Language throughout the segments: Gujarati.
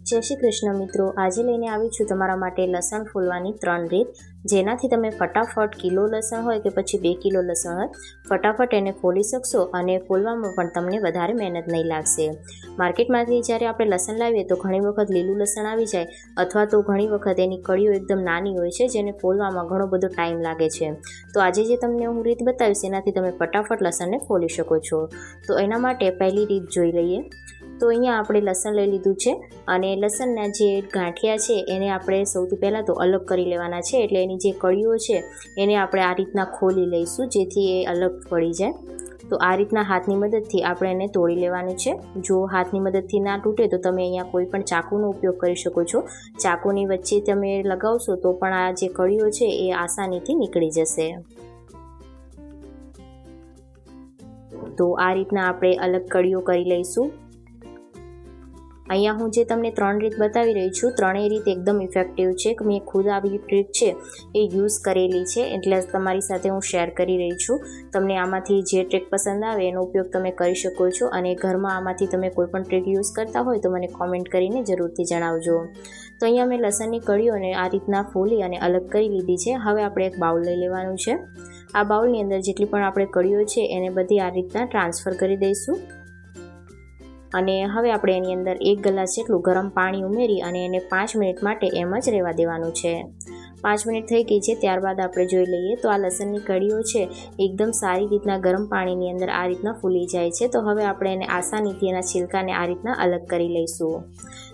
જય શ્રી કૃષ્ણ મિત્રો, આજે લઈને આવી છું તમારા માટે લસણ ફોલવાની 3 રીત, જેનાથી તમે ફટાફટ કિલો લસણ હોય કે પછી 2 કિલો લસણ હોય ફટાફટ એને ફોલી શકશો અને ફોલવામાં પણ તમને વધારે મહેનત નહીં લાગશે। માર્કેટમાંથી જ્યારે આપણે લસણ લાવીએ તો ઘણી વખત લીલું લસણ આવી જાય અથવા તો ઘણી વખત એની કળીઓ એકદમ નાની હોય છે, જેને ફોલવામાં ઘણો બધો ટાઈમ લાગે છે। તો આજે જે તમને હું રીત બતાવીશ એનાથી તમે ફટાફટ લસણને ફોલી શકો છો। તો એના માટે પહેલી રીત જોઈ લઈએ। તો અહીંયા આપણે લસણ લઈ લીધું છે અને લસણના જે ગાંઠિયા છે એને આપણે સૌથી પહેલાં તો અલગ કરી લેવાના છે, એટલે એની જે કળીઓ છે એને આપણે આ રીતના ખોલી લઈશું જેથી એ અલગ પડી જાય। તો આ રીતના હાથની મદદથી આપણે એને તોડી લેવાનું છે। જો હાથની મદદથી ના તૂટે તો તમે અહીંયા કોઈ પણ ચાકુનો ઉપયોગ કરી શકો છો। ચાકુની વચ્ચે તમે લગાવશો તો પણ આ જે કળીઓ છે એ આસાનીથી નીકળી જશે। તો આ રીતના આપણે અલગ કળીઓ કરી લઈશું। અહીંયા હું જે તમને 3 રીત બતાવી રહી છું, ત્રણેય રીત એકદમ ઇફેક્ટિવ છે। મેં ખુદ આવી ટ્રીક છે એ યુઝ કરેલી છે, એટલે તમારી સાથે હું શેર કરી રહી છું। તમને આમાંથી જે ટ્રીક પસંદ આવે એનો ઉપયોગ તમે કરી શકો છો, અને ઘરમાં આમાંથી તમે કોઈ પણ ટ્રીક યુઝ કરતા હોય તો મને કોમેન્ટ કરીને જરૂરથી જણાવજો। તો અહીંયા મેં લસણની કળીઓને આ રીતના ફોલી અને અલગ કરી લીધી છે। હવે આપણે એક બાઉલ લઈ લેવાનું છે। આ બાઉલની અંદર જેટલી પણ આપણે કળીઓ છે એને બધી આ રીતના ટ્રાન્સફર કરી દઈશું, અને હવે આપણે એની અંદર 1 ગ્લાસ જેટલું ગરમ પાણી ઉમેરી અને એને 5 મિનિટ માટે એમ જ રહેવા દેવાનું છે। 5 મિનિટ થઈ ગઈ છે, ત્યારબાદ આપણે જોઈ લઈએ તો આ લસણની કળીઓ છે એકદમ સારી રીતના ગરમ પાણીની અંદર આ રીતના ફૂલી જાય છે। તો હવે આપણે એને આસાનીથી એના છિલકાને આ રીતના અલગ કરી લઈશું।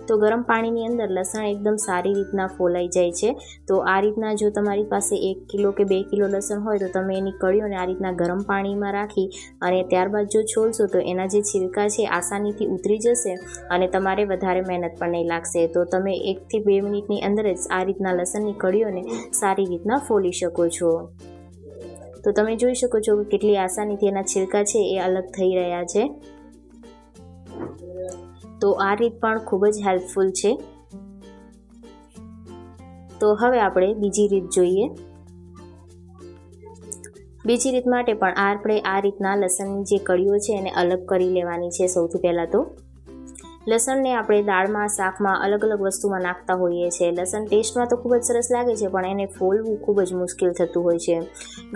તો ગરમ પાણીની અંદર લસણ એકદમ સારી રીતના ફોલાઈ જાય છે। તો આ રીતના જો તમારી પાસે 1 કિલો કે 2 કિલો લસણ હોય તો તમે એની કળીઓને આ રીતના ગરમ પાણીમાં રાખી અને ત્યારબાદ જો છોલશો તો એના જે છિલકા છે આસાનીથી ઉતરી જશે અને તમારે વધારે મહેનત પણ નહીં લાગશે। તો તમે 1 થી 2 મિનિટની અંદર જ આ રીતના લસણની કળીઓને સારી રીતના ફોલી શકો છો। તો તમે જોઈ શકો છો કે કેટલી આસાનીથી એના છિલકા છે એ અલગ થઈ રહ્યા છે। તો આ રીત પણ ખૂબ જ હેલ્પફુલ છે। તો હવે આપણે બીજી રીત જોઈએ। બીજી રીત માટે પણ આપણે આ રીતના લસણની જે કળીઓ છે એને અલગ કરી લેવાની છે। સૌથી પહેલાં તો લસણને આપણે દાળમાં, શાકમાં, અલગ અલગ વસ્તુમાં નાખતા હોઈએ છીએ। લસણ ટેસ્ટમાં તો ખૂબ જ સરસ લાગે છે, પણ એને ફોલવું ખૂબ જ મુશ્કેલ થતું હોય છે।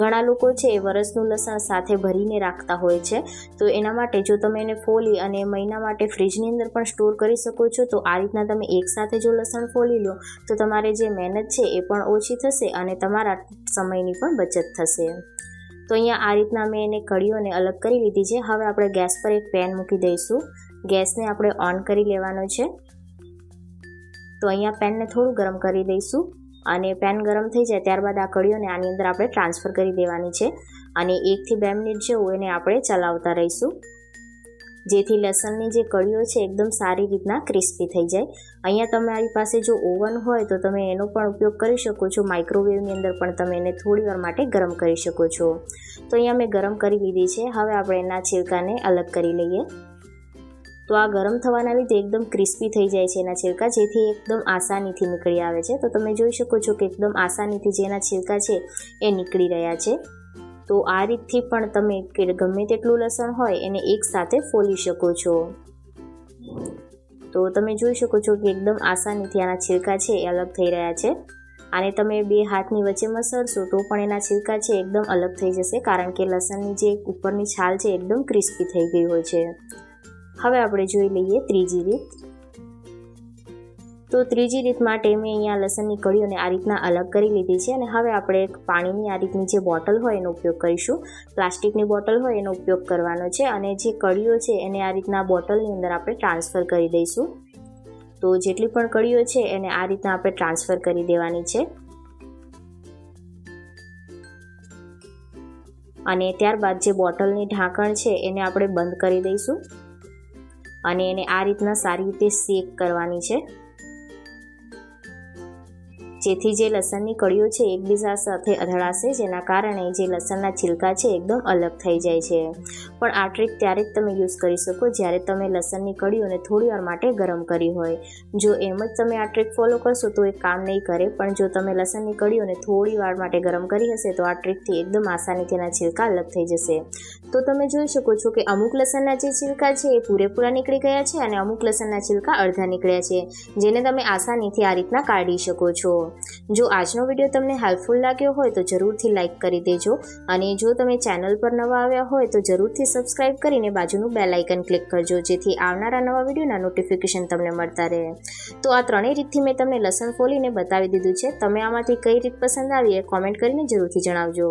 ઘણા લોકો છે એ વરસનું લસણ સાથે ભરીને રાખતા હોય છે। તો એના માટે જો તમે એને ફોલી અને મહિના માટે ફ્રીજની અંદર પણ સ્ટોર કરી શકો છો, તો આ રીતના તમે એકસાથે જો લસણ ફોલી લો તો તમારે જે મહેનત છે એ પણ ઓછી થશે અને તમારા સમયની પણ બચત થશે। તો અહીંયા આ રીતના મેં એને કળીઓને અલગ કરી લીધી છે। હવે આપણે ગેસ પર એક પેન મૂકી દઈશું। ગેસને આપણે ઓન કરી લેવાનો છે। તો અહીંયા પેનને થોડું ગરમ કરી દઈશું, અને પેન ગરમ થઈ જાય ત્યારબાદ આ કળીઓને આની અંદર આપણે ટ્રાન્સફર કરી દેવાની છે, અને 1 થી 2 મિનિટ જેવું એને આપણે ચલાવતા રહીશું, જેથી લસણની જે કળીઓ છે એકદમ સારી રીતના ક્રિસ્પી થઈ જાય। અહીંયા તમારી પાસે જો ઓવન હોય તો તમે એનો પણ ઉપયોગ કરી શકો છો। માઇક્રોવેવની અંદર પણ તમે એને થોડી વાર માટે ગરમ કરી શકો છો। તો અહીંયા મેં ગરમ કરી લીધી છે। હવે આપણે એના છિલકાને અલગ કરી લઈએ। તો આ ગરમ થવાના લીધે એકદમ ક્રિસ્પી થઈ જાય છે એના છિલકા, જેથી એકદમ આસાનીથી નીકળી આવે છે। તો તમે જોઈ શકો છો કે એકદમ આસાનીથી જે એના છિલકા છે એ નીકળી રહ્યા છે। તો આ રીતથી પણ તમે ગમે તેટલું લસણ હોય એને એકસાથે ફોલી શકો છો। તો તમે જોઈ શકો છો કે એકદમ આસાનીથી આના છિલકા છે એ અલગ થઈ રહ્યા છે। આને તમે 2 હાથની વચ્ચે મસળશો તો પણ એના છિલકા છે એકદમ અલગ થઈ જશે, કારણ કે લસણની જે ઉપરની છાલ છે એકદમ ક્રિસ્પી થઈ ગઈ હોય છે। હવે આપણે જોઈ લઈએ ત્રીજી રીત। તો ત્રીજી રીત માટે મેં અહીંયા લસણની કળીઓને આ રીતના અલગ કરી લીધી છે, અને હવે આપણે એક પાણીની આ રીતની જે બોટલ હોય એનો ઉપયોગ કરીશું। પ્લાસ્ટિકની બોટલ હોય એનો ઉપયોગ કરવાનો છે, અને જે કળીઓ છે એને આ રીતના બોટલની અંદર આપણે ટ્રાન્સફર કરી દઈશું। તો જેટલી પણ કળીઓ છે એને આ રીતના આપણે ટ્રાન્સફર કરી દેવાની છે, અને ત્યારબાદ જે બોટલની ઢાંકણ છે એને આપણે બંધ કરી દઈશું, અને એને આ રીતના સારી રીતે શેક કરવાની છે। જેથી જે લસણની કળીઓ છે એકબીજા સાથે અથડાશે, જેના કારણે જે લસણના છિલકા છે એકદમ અલગ થઈ જાય છે. પણ આ ટ્રીક ત્યારે જ તમે યુઝ કરી શકો જ્યારે તમે લસણની કળીઓને થોડી વાર માટે ગરમ કરી હોય. જો એમ જ તમે આ ટ્રીક ફોલો કરશો તો એ કામ નહીં કરે, પણ જો તમે લસણની કળીઓને થોડી વાર માટે ગરમ કરી હશે તો આ ટ્રીકથી એકદમ આસાનીથી એના છિલકા અલગ થઈ જશે. તો તમે જોઈ શકો છો કે અમુક લસણના જે છિલકા છે એ પૂરેપૂરા નીકળી ગયા છે અને અમુક લસણના છિલકા અડધા નીકળ્યા છે, જેને તમે આસાનીથી આ રીતના કાઢી શકો છો. જો આજનો વિડીયો તમને હેલ્પફુલ લાગ્યો હોય તો જરૂરથી લાઇક કરી દેજો, અને જો તમે ચેનલ પર નવા આવ્યા હોય તો જરૂરથી સબસ્ક્રાઇબ કરીને બાજુનું બેલ આઇકન ક્લિક કરજો, જેથી આવનારા નવા વિડીયોના નોટિફિકેશન તમને મળતા રહે. તો આ ત્રણેય રીતથી મેં તમને લસણ ફોલીને બતાવી દીધું છે. તમે આમાંથી કઈ રીત પસંદ આવી એ કોમેન્ટ કરીને જરૂરથી જણાવજો.